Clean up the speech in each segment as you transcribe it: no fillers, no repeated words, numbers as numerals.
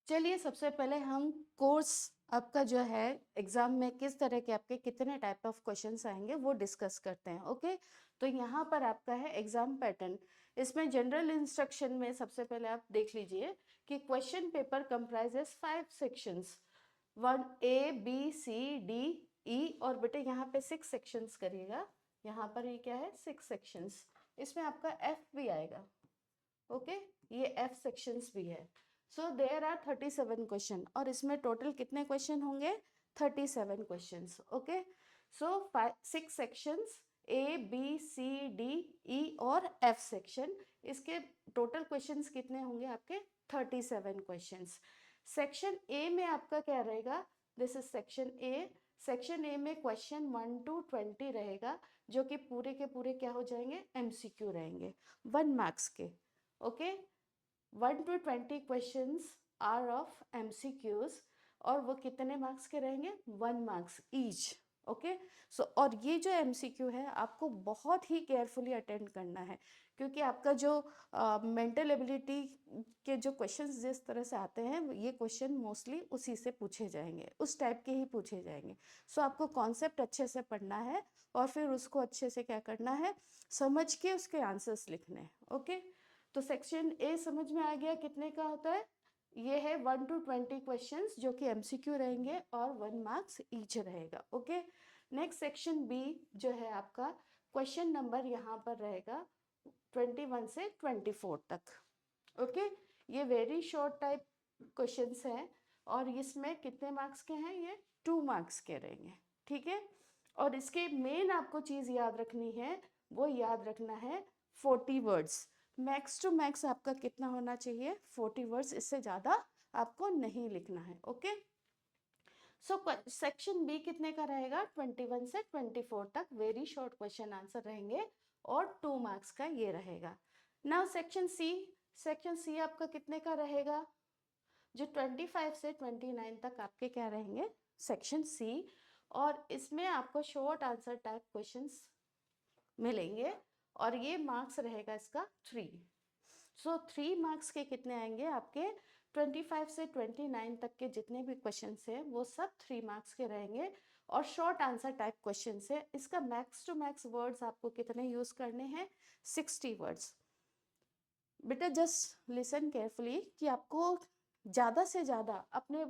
चलिए सबसे पहले हम कोर्स आपका जो है एग्जाम में किस तरह के आपके कितने टाइप ऑफ क्वेश्चंस आएंगे वो डिस्कस करते हैं। ओके, तो यहाँ पर आपका है एग्जाम पैटर्न। इसमें जनरल इंस्ट्रक्शन में सबसे पहले आप देख लीजिए कि question paper comprises 5 sections, 1 A B C D E, और बेटे यहाँ पे 6 सेक्शंस करिएगा। यहाँ पर ये क्या है 6 सेक्शंस, इसमें आपका F भी आएगा। ओके, ये F सेक्शंस भी है। सो देयर आर 37 क्वेश्चन, और इसमें टोटल कितने क्वेश्चन होंगे 37 questions. Okay, so 6 sections A B C D E और F सेक्शन, इसके टोटल क्वेश्चंस कितने होंगे आपके 37 क्वेश्चंस। सेक्शन ए में आपका क्या रहेगा, this is section A. Section A में क्वेश्चन 1 to 20 रहेगा, जो कि पूरे के पूरे क्या हो जाएंगे MCQ रहेंगे 1 मार्क्स के। Okay, 1 to 20 questions are of MCQs, और वो कितने मार्क्स के रहेंगे 1 मार्क्स ईच। ओके, सो और ये जो MCQ है आपको बहुत ही केयरफुली अटेंड करना है, क्योंकि आपका जो मेंटल एबिलिटी के जो क्वेश्चंस जिस तरह से आते हैं ये क्वेश्चन मोस्टली उसी से पूछे जाएंगे, उस टाइप के ही पूछे जाएंगे। सो आपको कॉन्सेप्ट अच्छे से पढ़ना है और फिर उसको अच्छे से क्या करना है, समझ के उसके आंसर्स लिखने हैं। ओके, तो सेक्शन ए समझ में आ गया कितने का होता है, ये है 1 to 20 क्वेश्चंस जो कि MCQ रहेंगे और 1 मार्क्स ईच रहेगा। ओके, नेक्स्ट सेक्शन बी जो है आपका क्वेश्चन नंबर यहाँ पर रहेगा 21 से 24 तक। ओके, ये वेरी शॉर्ट टाइप क्वेश्चंस हैं, और इसमें कितने मार्क्स के हैं, ये 2 मार्क्स के रहेंगे। ठीक है, और इसके मेन आपको चीज़ याद रखनी है, वो याद रखना है 40 वर्ड्स। मैक्स टू मैक्स आपका कितना होना चाहिए 40 वर्ड्स, इससे ज़्यादा आपको नहीं लिखना है। ओके, सो सेक्शन बी कितने का रहेगा 21 से 24 तक, वेरी शॉर्ट क्वेश्चन आंसर रहेंगे और 2 मार्क्स का ये रहेगा। Now section C, section C आपका कितने का रहेगा, जो 25 से 29 तक आपके क्या रहेंगे सेक्शन सी, और इसमें आपको शॉर्ट आंसर टाइप क्वेश्चंस मिलेंगे, और ये मार्क्स रहेगा इसका 3। सो 3 मार्क्स के कितने आएंगे आपके 25 से 29 तक के जितने भी क्वेश्चन हैं वो सब 3 मार्क्स के रहेंगे, और शॉर्ट आंसर टाइप क्वेश्चन है। इसका मैक्स टू मैक्स वर्ड्स आपको कितने यूज करने हैं 60 वर्ड्स। बेटा जस्ट लिसन केयरफुली कि आपको ज़्यादा से ज़्यादा अपने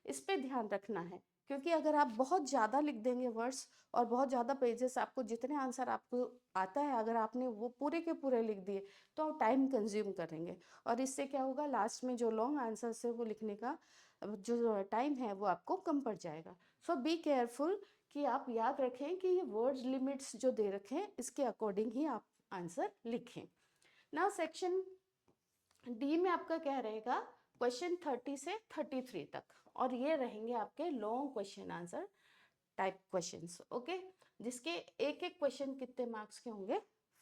इस पे ध्यान रखना है, क्योंकि अगर आप बहुत ज़्यादा लिख देंगे वर्ड्स और बहुत ज़्यादा पेजेस, आपको जितने आंसर आपको आता है अगर आपने वो पूरे के पूरे लिख दिए तो आप टाइम कंज्यूम करेंगे, और इससे क्या होगा लास्ट में जो लॉन्ग आंसर्स है वो लिखने का जो टाइम है वो आपको कम पड़ जाएगा। सो बी केयरफुल कि आप याद रखें कि ये वर्ड्स लिमिट्स जो दे रखे हैं इसके अकॉर्डिंग ही आप आंसर लिखें। नाउ सेक्शन डी में आपका क्या रहेगा क्वेश्चन 30 से 33 तक, और ये रहेंगे आपके long question answer type questions. Okay, जिसके एक एक क्वेश्चन कितने मार्क्स के होंगे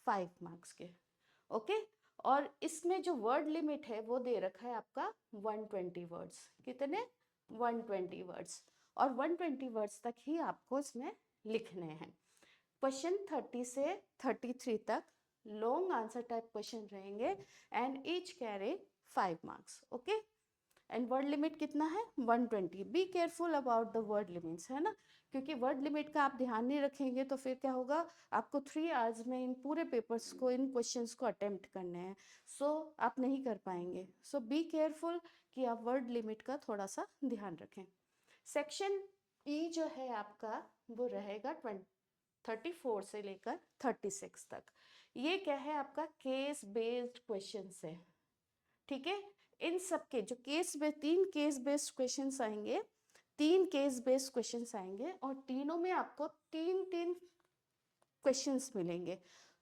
5 मार्क्स के। ओके, और इसमें जो वर्ड लिमिट है वो दे रखा है आपका 120 वर्ड्स, कितने 120 वर्ड्स, और 120 वर्ड्स तक ही आपको इसमें लिखने हैं। क्वेश्चन 30 से 33 तक लॉन्ग आंसर टाइप क्वेश्चन रहेंगे, and each carry 5 marks. Okay, and word limit कितना है 120। B careful about the word limits, है ना, क्योंकि वर्ड लिमिट का आप ध्यान नहीं रखेंगे तो फिर क्या होगा, आपको 3 आवर्स में इन पूरे पेपर्स को, इन क्वेश्चंस को अटेम्प्ट करने हैं, सो आप नहीं कर पाएंगे। सो बी केयरफुल कि आप वर्ड लिमिट का थोड़ा सा ध्यान रखें। सेक्शन ई जो है आपका वो रहेगा 34 से लेकर 36 तक। ये क्या है आपका केस बेस्ड क्वेश्चन है। ठीक है, इन सब के जो case based 3 case based questions आएंगे, 3 केस बेस्ड क्वेश्चंस आएंगे, और तीनों में आपको 3 क्वेश्चंस मिलेंगे।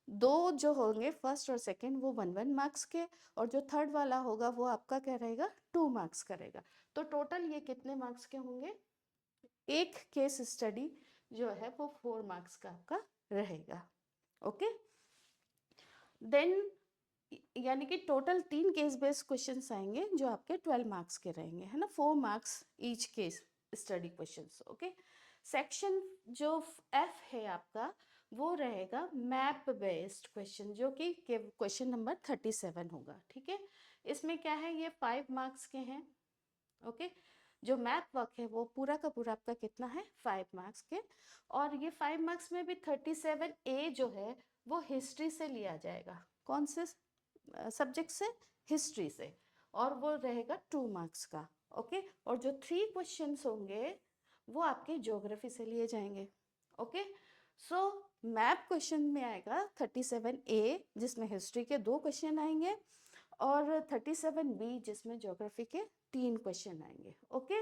2 जो होंगे फर्स्ट और सेकंड वो 1 मार्क्स के, और जो थर्ड वाला होगा वो आपका क्या रहेगा 2 मार्क्स का रहेगा। तो टोटल ये कितने मार्क्स के होंगे, एक केस स्टडी जो है वो 4 मार्क्स का आपका रहेगा। ओके, देन यानी कि टोटल 3 केस बेस्ड क्वेश्चंस आएंगे जो आपके 12 मार्क्स के रहेंगे, है ना, 4 marks each case study questions. Okay, section जो एफ है आपका वो रहेगा मैप बेस्ड क्वेश्चन, जो कि क्वेश्चन नंबर 37 होगा। ठीक है, इसमें क्या है, ये 5 मार्क्स के हैं। ओके। जो मैथ वर्क है वो पूरा का पूरा आपका कितना है, 5 मार्क्स के। और ये 5 मार्क्स में भी 37A जो है वो हिस्ट्री से लिया जाएगा। कौन से सब्जेक्ट से, हिस्ट्री से, और वो रहेगा 2 मार्क्स का। ओके। और जो 3 क्वेश्चंस होंगे वो आपके ज्योग्राफी से लिए जाएंगे। ओके। सो मैथ क्वेश्चन में आएगा 37A जिसमें हिस्ट्री के 2 क्वेश्चन आएंगे, और 37B जिसमें ज्योग्राफी के 3 क्वेश्चन आएंगे। Okay.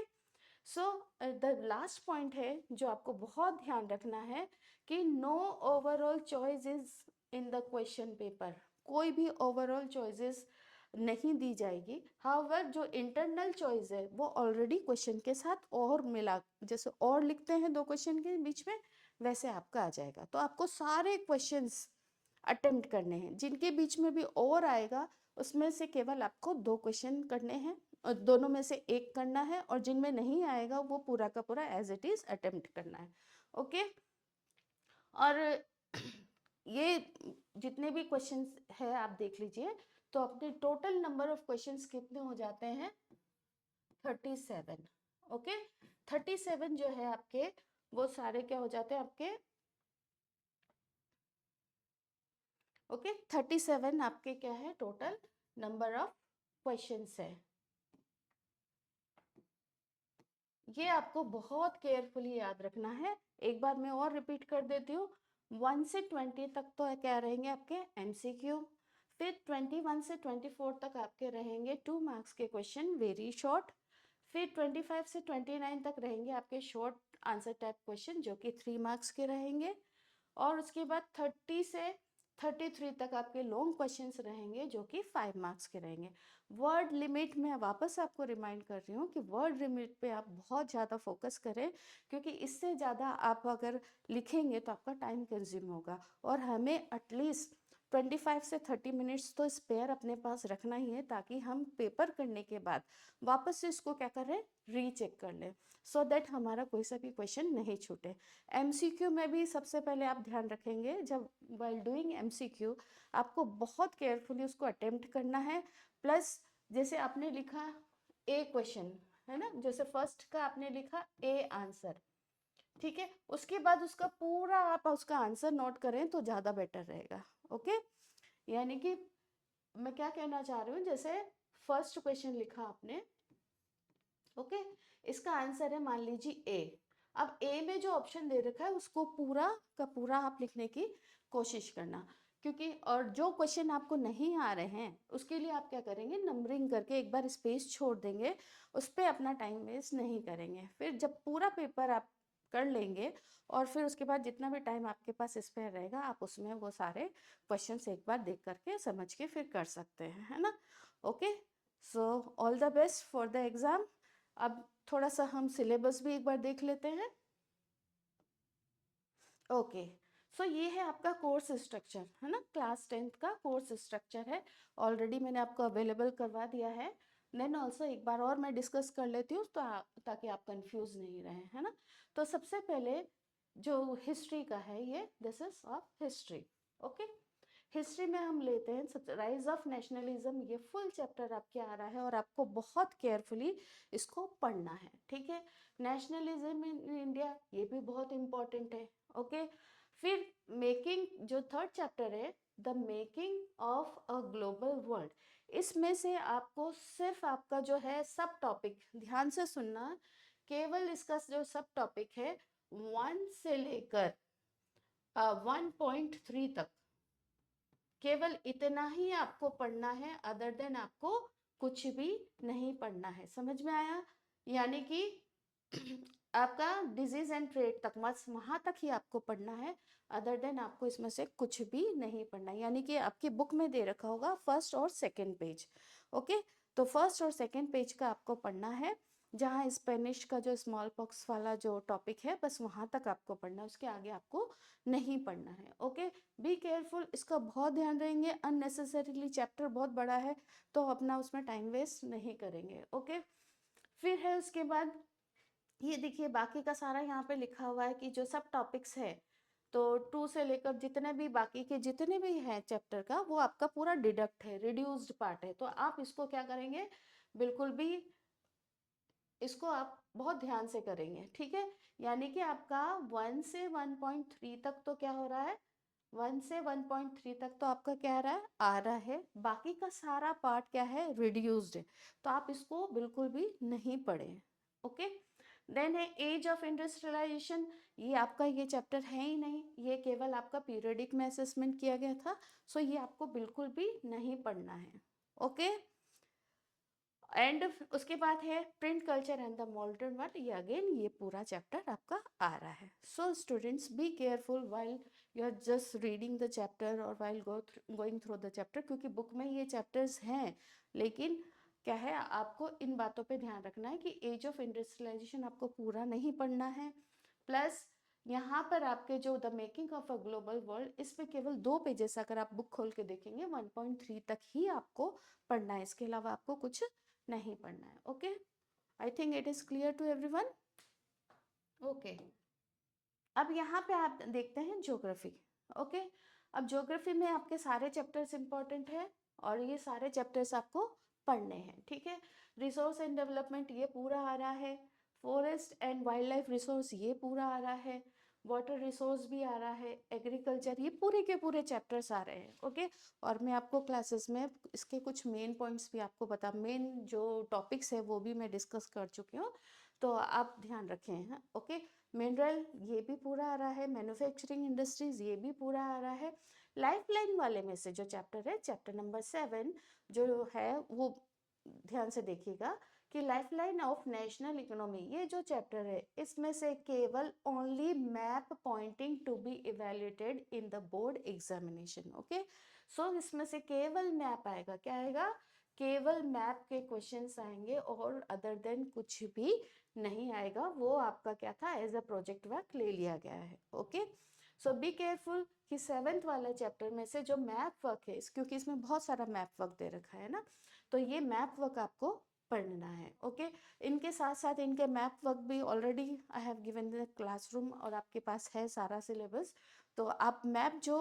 So the last point है जो आपको बहुत ध्यान रखना है कि no overall choices in the question paper. कोई भी ओवरऑल चॉइसेस नहीं दी जाएगी। हाउएवर जो इंटरनल चॉइस है वो ऑलरेडी क्वेश्चन के साथ और मिला, जैसे और लिखते हैं 2 क्वेश्चन के बीच में, वैसे आपका आ जाएगा। तो आपको सारे क्वेश्चंस अटेम्प्ट करने हैं, जिनके बीच में भी और आएगा उसमें से केवल आपको 2 क्वेश्चन करने हैं, और दोनों में से एक करना है, और जिनमें नहीं आएगा वो पूरा का पूरा एज इट इज अटेम्प्ट करना है। ओके। और ये जितने भी क्वेश्चंस है आप देख लीजिए, तो अपने टोटल नंबर ऑफ क्वेश्चंस कितने हो जाते हैं, 37। ओके। 37 जो है आपके वो सारे क्या हो जाते हैं आपके, ओके 37 आपके क्या है टोटल नंबर ऑफ क्वेश्चंस है। ये आपको बहुत केयरफुली याद रखना है। एक बार मैं और रिपीट कर देती हूँ। 1 से 20 तक तो क्या रहेंगे आपके MCQ, फिर 21 से 24 तक आपके रहेंगे 2 मार्क्स के क्वेश्चन वेरी शॉर्ट, फिर 25 से 29 तक रहेंगे आपके शॉर्ट आंसर टाइप क्वेश्चन जो कि 3 मार्क्स के रहेंगे, और उसके बाद 30 से 33 तक आपके लॉन्ग क्वेश्चंस रहेंगे जो कि 5 मार्क्स के रहेंगे। वर्ड लिमिट में वापस आपको रिमाइंड कर रही हूँ कि वर्ड लिमिट पे आप बहुत ज़्यादा फोकस करें, क्योंकि इससे ज़्यादा आप अगर लिखेंगे तो आपका टाइम कंज्यूम होगा, और हमें एटलीस्ट 25 से 30 मिनट्स तो स्पेयर अपने पास रखना ही है, ताकि हम पेपर करने के बाद वापस से इसको क्या करें, रीचेक कर लें, सो दैट हमारा कोई सा भी क्वेश्चन नहीं छूटे। MCQ में भी सबसे पहले आप ध्यान रखेंगे, जब वाइल डूइंग MCQ आपको बहुत केयरफुली उसको अटेम्प्ट करना है। प्लस जैसे आपने लिखा ए क्वेश्चन है ना, जैसे फर्स्ट का आपने लिखा ए आंसर, ठीक है, उसके बाद उसका पूरा आप उसका आंसर नोट करें तो ज़्यादा बेटर रहेगा। ओके। यानी कि मैं क्या कहना चाह रही हूँ, जैसे फर्स्ट क्वेश्चन लिखा आपने, ओके, इसका आंसर है मान लीजिए ए। अब ए में जो ऑप्शन दे रखा है उसको पूरा का पूरा आप लिखने की कोशिश करना, क्योंकि और जो क्वेश्चन आपको नहीं आ रहे हैं उसके लिए आप क्या करेंगे, नंबरिंग करके एक बार स्पेस छोड़ देंगे, उस पर अपना टाइम वेस्ट नहीं करेंगे। फिर जब पूरा पेपर आप कर लेंगे और फिर उसके बाद जितना भी टाइम आपके पास स्पेयर रहेगा आप उसमें वो सारे क्वेश्चंस एक बार देख करके समझ के फिर कर सकते हैं, है ना। Okay. So all the best for the exam. अब थोड़ा सा हम सिलेबस भी एक बार देख लेते हैं। ओके। सो ये है आपका कोर्स स्ट्रक्चर, है ना, क्लास 10th का कोर्स स्ट्रक्चर है, ऑलरेडी मैंने आपको अवेलेबल करवा दिया है। देन ऑल्सो एक बार और मैं डिस्कस कर लेती हूँ तो ताकि आप कंफ्यूज नहीं रहे, है ना। तो सबसे पहले जो हिस्ट्री का है, ये this is of history. Okay. History में हम लेते हैं राइज ऑफ नेशनलिज्म, ये फुल चैप्टर आपके आ रहा है और आपको बहुत केयरफुली इसको पढ़ना है, ठीक है। नेशनलिज्म इन इंडिया, ये भी बहुत इंपॉर्टेंट है। ओके। फिर मेकिंग, जो थर्ड चैप्टर है, the making of a global world, इसमें से आपको सिर्फ आपका जो है सब टॉपिक, ध्यान से सुनना, केवल इसका जो सब टॉपिक है 1 से लेकर 1.3 तक, केवल इतना ही आपको पढ़ना है, अदर देन आपको कुछ भी नहीं पढ़ना है। समझ में आया? यानी कि आपका डिजीज एंड ट्रेड तक, बस वहां तक ही आपको पढ़ना है, अदर देन आपको इसमें से कुछ भी नहीं पढ़ना है। यानी कि आपकी बुक में दे रखा होगा फर्स्ट और सेकंड पेज। ओके। तो फर्स्ट और सेकंड पेज का आपको पढ़ना है, जहाँ स्पेनिश का जो स्मॉल पॉक्स वाला जो टॉपिक है बस वहां तक आपको पढ़ना है, उसके आगे आपको नहीं पढ़ना है। ओके। बी केयरफुल, इसका बहुत ध्यान रहेंगे, अननेसेसरीली चैप्टर बहुत बड़ा है तो अपना उसमें टाइम वेस्ट नहीं करेंगे। ओके। फिर है उसके बाद ये देखिए, बाकी का सारा यहाँ पे लिखा हुआ है कि जो सब टॉपिक्स है, तो 2 से लेकर जितने भी बाकी के जितने भी हैं चैप्टर का, वो आपका पूरा डिडक्ट है, रिड्यूस्ड पार्ट है, तो आप इसको क्या करेंगे, बिल्कुल भी इसको आप बहुत ध्यान से करेंगे, ठीक है। यानी कि आपका 1 से 1.3 तक तो क्या हो रहा है, 1 से 1.3 तक तो आपका क्या रहा है, आ रहा है। बाकी का सारा पार्ट क्या है, रिड्यूस्ड है, तो आप इसको बिल्कुल भी नहीं पढ़े। ओके। देन है एज ऑफ इंडस्ट्रियलाइजेशन, ये आपका ये चैप्टर है ही नहीं, ये केवल आपका पीरियडिक में असेसमेंट किया गया था, सो ये आपको बिल्कुल भी नहीं पढ़ना है। ओके। एंड उसके बाद है print culture and the modern world, ये अगेन ये पूरा चैप्टर आपका आ रहा है। So students be careful while you are just reading the chapter और while going through the chapter, क्योंकि बुक में ये चैप्टर्स हैं, लेकिन क्या है, आपको इन बातों पे ध्यान रखना है कि एज ऑफ इंडस्ट्रियलाइजेशन आपको पूरा नहीं पढ़ना है। प्लस यहाँ पर आपके जो the making of a global world, इसमें केवल 2 पेजेस अगर आप बुक खोल के देखेंगे 1.3 तक ही आपको पढ़ना है, इसके अलावा आपको कुछ नहीं पढ़ना है। Okay, I think it is clear to everyone. Okay, अब यहाँ पे आप देखते हैं ज्योग्राफी। ओके, अब ज्योग्राफी में आपके सारे चैप्टर्स इंपॉर्टेंट है और ये सारे चैप्टर्स आपको पढ़ने हैं, ठीक है। रिसोर्स एंड डेवलपमेंट ये पूरा आ रहा है, forest and wild life resource ये पूरा आ रहा है, वाटर रिसोर्स भी आ रहा है, एग्रीकल्चर, ये पूरे के पूरे चैप्टर्स आ रहे हैं। ओके, और मैं आपको क्लासेस में इसके कुछ मेन पॉइंट्स भी आपको बता, मेन जो टॉपिक्स है वो भी मैं डिस्कस कर चुकी हूँ, तो आप ध्यान रखें हैं। ओके, मिनरल ये भी पूरा आ रहा है, मैन्युफैक्चरिंग इंडस्ट्रीज ये भी पूरा आ रहा है। लाइफलाइन वाले में से जो चैप्टर है, चैप्टर नंबर 7 जो है वो ध्यान से देखिएगा कि लाइफलाइन ऑफ नेशनल इकोनॉमी, ये जो चैप्टर है इसमें से केवल only map pointing to be evaluated in the board examination. Okay, so इसमें से केवल मैप आएगा, क्या आएगा, केवल मैप के क्वेश्चंस आएंगे और अदर देन कुछ भी नहीं आएगा। वो आपका क्या था, एज अ प्रोजेक्ट वर्क ले लिया गया है। ओके, सो बी केयरफुल कि 7th वाला चैप्टर में से जो मैप वर्क है, क्योंकि इसमें बहुत सारा मैप वर्क दे रखा है ना, तो ये मैप वर्क आपको पढ़ना है। ओके, इनके साथ साथ इनके मैप वर्क भी already I have given the classroom और आपके पास है सारा सिलेबस, तो आप मैप जो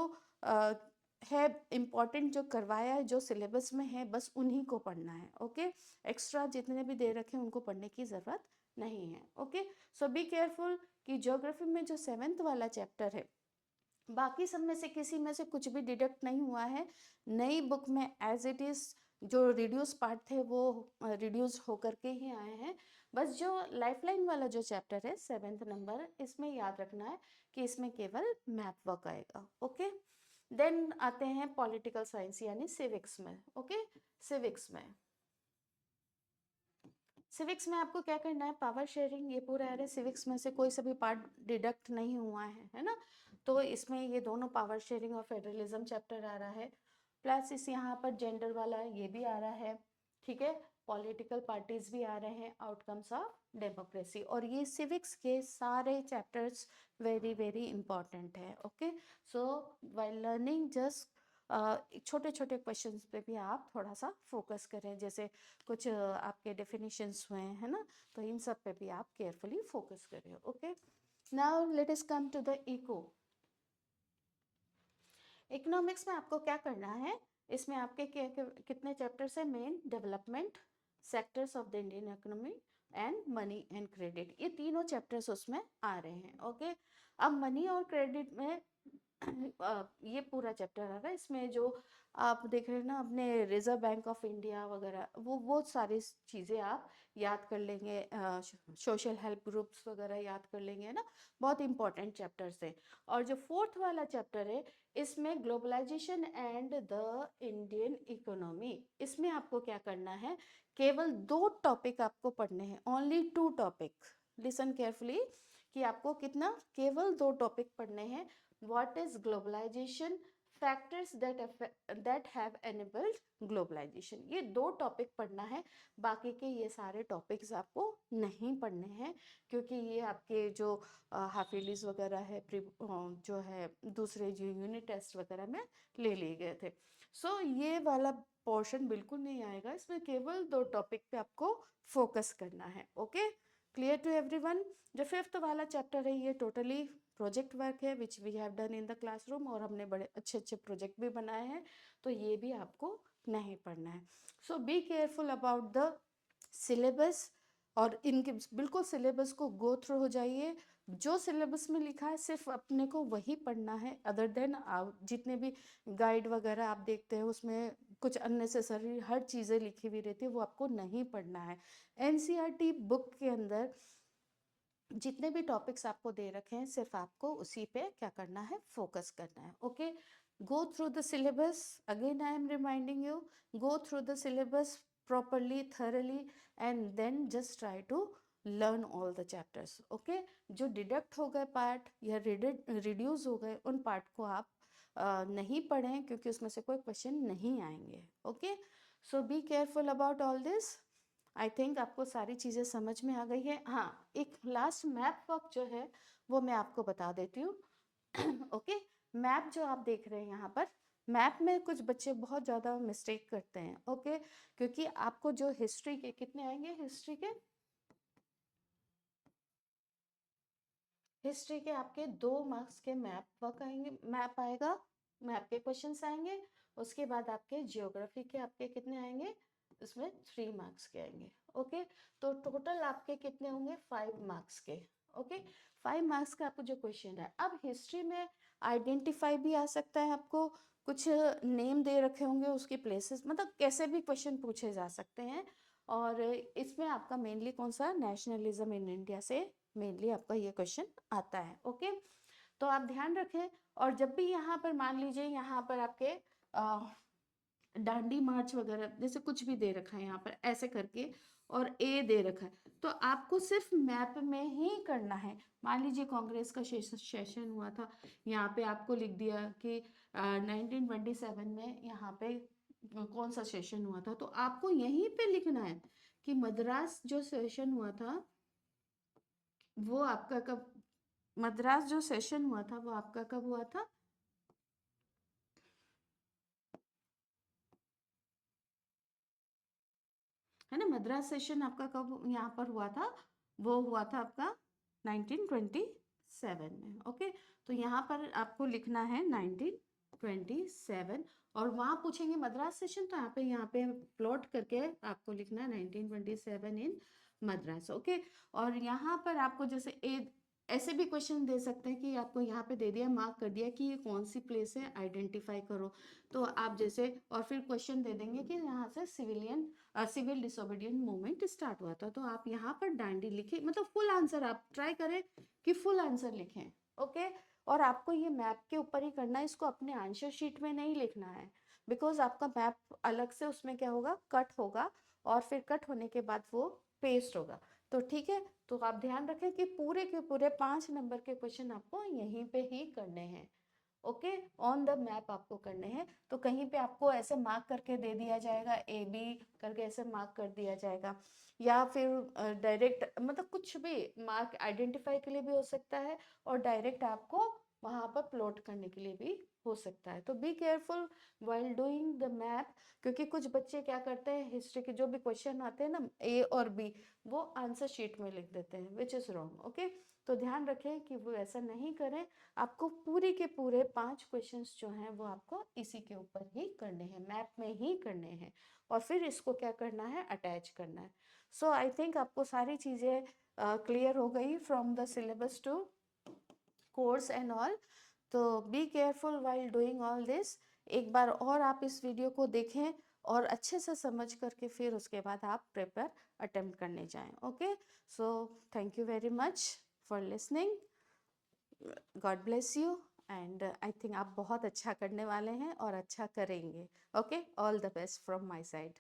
है इम्पॉर्टेंट जो करवाया है, जो सिलेबस में है, बस उन्हीं को पढ़ना है। ओके, एक्स्ट्रा जितने भी दे रखे हैं उनको पढ़ने की ज़रूरत नहीं है। ओके, सो बी केयरफुल कि ज्योग्राफी में जो 7th वाला चैप्टर है, बाकी सब में से किसी में से कुछ भी डिडक्ट नहीं हुआ है, नई बुक में एज इट इज़ जो रिड्यूस पार्ट थे वो रिड्यूस होकर के ही आए हैं। बस जो लाइफलाइन वाला जो चैप्टर है 7th नंबर, इसमें याद रखना है कि इसमें केवल मैप वर्क आएगा। ओके, देन आते हैं पॉलिटिकल साइंस यानी सिविक्स में। ओके, सिविक्स में सिविक्स में आपको क्या करना है, पावर शेयरिंग ये पूरा है, सिविक्स में से कोई सा भी पार्ट डिडक्ट नहीं हुआ है ना, तो इसमें ये दोनों पावर शेयरिंग और फेडरलिज्म चैप्टर आ रहा है। प्लस इस यहाँ पर जेंडर वाला ये भी आ रहा है, ठीक है। पॉलिटिकल पार्टीज भी आ रहे हैं, आउटकम्स ऑफ डेमोक्रेसी, और ये सिविक्स के सारे चैप्टर्स वेरी वेरी इंपॉर्टेंट है। Okay, so while learning just छोटे छोटे क्वेश्चंस पे भी आप थोड़ा सा फोकस करें, जैसे कुछ आपके डेफिनेशंस हुए हैं ना, तो इन सब पे भी आप केयरफुली फोकस करें। Okay, now let us come to the eco. Economics में आपको क्या करना है, इसमें आपके कितने चैप्टर्स हैं, main, development, sectors of the Indian economy and money and credit, ये तीनों चैप्टर्स उसमें आ रहे हैं। ओके, अब मनी और क्रेडिट में ये पूरा चैप्टर आ रहा है, इसमें जो आप देख रहे हैं ना अपने रिजर्व बैंक ऑफ इंडिया वगैरह, वो सारी चीज़ें आप याद कर लेंगे, सोशल हेल्प ग्रुप्स वगैरह याद कर लेंगे ना, बहुत इंपॉर्टेंट चैप्टर्स है। और जो 4th वाला चैप्टर है, इसमें globalisation and the Indian economy, इसमें आपको क्या करना है, केवल 2 टॉपिक आपको पढ़ने हैं, ओनली 2 टॉपिक, लिसन केयरफुली कि आपको कितना, केवल 2 टॉपिक पढ़ने हैं। What is globalisation, factors that have enabled globalisation, ये 2 टॉपिक पढ़ना है। बाकी के ये सारे टॉपिक्स आपको नहीं पढ़ने हैं, क्योंकि ये आपके जो हाफ ईयरलीज वगैरह है, जो है दूसरे जो यूनिट टेस्ट वगैरह में ले लिए गए थे। सो ये वाला पोर्शन बिल्कुल नहीं आएगा, इसमें केवल 2 टॉपिक पे आपको फोकस करना है। Okay, clear to everyone. जो 5th वाला चैप्टर है ये टोटली प्रोजेक्ट वर्क है which we have done in the classroom, और हमने बड़े अच्छे अच्छे प्रोजेक्ट भी बनाए हैं, तो ये भी आपको नहीं पढ़ना है। So be careful about the syllabus, और इनके बिल्कुल सिलेबस को गो थ्रू हो जाइए। जो सिलेबस में लिखा है सिर्फ अपने को वही पढ़ना है, अदर देन जितने भी गाइड वगैरह आप देखते हैं उसमें कुछ अननेसेसरी हर चीज़ें लिखी हुई रहती है, वो आपको नहीं पढ़ना है। एनसीईआरटी बुक के अंदर जितने भी टॉपिक्स आपको दे रखे हैं सिर्फ आपको उसी पे क्या करना है, फोकस करना है। Okay, go through the syllabus, again I am reminding you, go through the syllabus properly thoroughly and then just try to learn all the chapters. okay, जो डिडक्ट हो गए पार्ट या रिड्यूस हो गए उन पार्ट को आप नहीं पढ़ें क्योंकि उसमें से कोई क्वेश्चन नहीं आएंगे। Okay, so be careful about all this. I think आपको सारी चीज़ें समझ में आ गई है। हाँ, एक लास्ट मैप वर्क जो है वो मैं आपको बता देती हूँ। ओके, मैप जो आप देख रहे हैं यहाँ पर, मैप में कुछ बच्चे बहुत ज़्यादा मिस्टेक करते हैं। ओके, क्योंकि आपको जो हिस्ट्री के कितने आएंगे, हिस्ट्री के आपके 2 मार्क्स के मैप वर्क आएंगे, मैप आएगा, मैप के क्वेश्चंस आएंगे। उसके बाद आपके जियोग्राफी के आपके कितने आएंगे, इसमें 3 मार्क्स के आएंगे। ओके, तो टोटल आपके कितने होंगे, 5 मार्क्स के। ओके, 5 मार्क्स का आपको जो क्वेश्चन है। अब हिस्ट्री में आइडेंटिफाई भी आ सकता है, आपको कुछ नेम दे रखे होंगे उसके प्लेसेस, मतलब कैसे भी क्वेश्चन पूछे जा सकते हैं। और इसमें आपका मेनली कौन सा, नेशनलिज्म इन इंडिया से मेनली आपका ये क्वेश्चन आता है। ओके, तो आप ध्यान रखें। और जब भी यहाँ पर मान लीजिए यहाँ पर आपके डांडी मार्च वगैरह जैसे कुछ भी दे रखा है यहाँ पर ऐसे करके और ए दे रखा है, तो आपको सिर्फ मैप में ही करना है। मान लीजिए कांग्रेस का सेशन हुआ था, यहाँ पे आपको लिख दिया कि 1927 में यहाँ पे कौन सा सेशन हुआ था, तो आपको यहीं पे लिखना है कि मद्रास जो सेशन हुआ था वो आपका कब, मद्रास जो सेशन हुआ था वो आपका कब हुआ था, है ना, मद्रास सेशन आपका कब यहाँ पर हुआ था, वो हुआ था आपका 1927 में। ओके, तो यहाँ पर आपको लिखना है 1927, और वहाँ पूछेंगे मद्रास सेशन, तो यहाँ पे प्लॉट करके आपको लिखना है 1927 इन मद्रास। ओके, और यहाँ पर आपको जैसे ऐसे भी क्वेश्चन दे सकते हैं कि आपको यहाँ पे दे दिया, मार्क कर दिया कि ये कौन सी प्लेस है, आइडेंटिफाई करो। तो आप जैसे, और फिर क्वेश्चन दे देंगे कि यहाँ से सिविल डिसोबीडियंट मूवमेंट स्टार्ट हुआ था, तो आप यहाँ पर डांडी लिखे, मतलब फुल आंसर आप ट्राई करें कि फुल आंसर लिखें। ओके, और आपको ये मैप के ऊपर ही करना है, इसको अपने आंसर शीट में नहीं लिखना है, बिकॉज आपका मैप अलग से उसमें क्या होगा, कट होगा, और फिर कट होने के बाद वो पेस्ट होगा। तो ठीक है, तो आप ध्यान रखें कि पूरे के पूरे 5 नंबर के क्वेश्चन आपको यहीं पे ही करने हैं। ओके, ऑन द मैप आपको करने हैं, तो कहीं पे आपको ऐसे मार्क करके दे दिया जाएगा, ए बी करके ऐसे मार्क कर दिया जाएगा, या फिर डायरेक्ट, मतलब कुछ भी मार्क आइडेंटिफाई के लिए भी हो सकता है, और डायरेक्ट आपको वहां पर प्लॉट करने के लिए भी हो सकता है। तो be careful while doing the map, क्योंकि कुछ बच्चे क्या करते हैं, हिस्ट्री के जो भी क्वेश्चन आते हैं ना, ए और बी, वो आंसर शीट में लिख देते हैं, विच इज रॉन्ग। ओके, तो ध्यान रखें कि वो ऐसा नहीं करें। आपको पूरे के पूरे 5 क्वेश्चंस जो हैं वो आपको इसी के ऊपर ही करने हैं, मैप में ही करने हैं, और फिर इसको क्या करना है, अटैच करना है। सो आई थिंक आपको सारी चीज़ें क्लियर हो गई from the syllabus to course and all. तो be careful while doing all this. एक बार और आप इस वीडियो को देखें और अच्छे से समझ करके फिर उसके बाद आप प्रिपेयर अटेम्प्ट करने जाएं। Okay, so thank you very much for listening, God bless you, and I think आप बहुत अच्छा करने वाले हैं और अच्छा करेंगे। Okay, all the best from my side.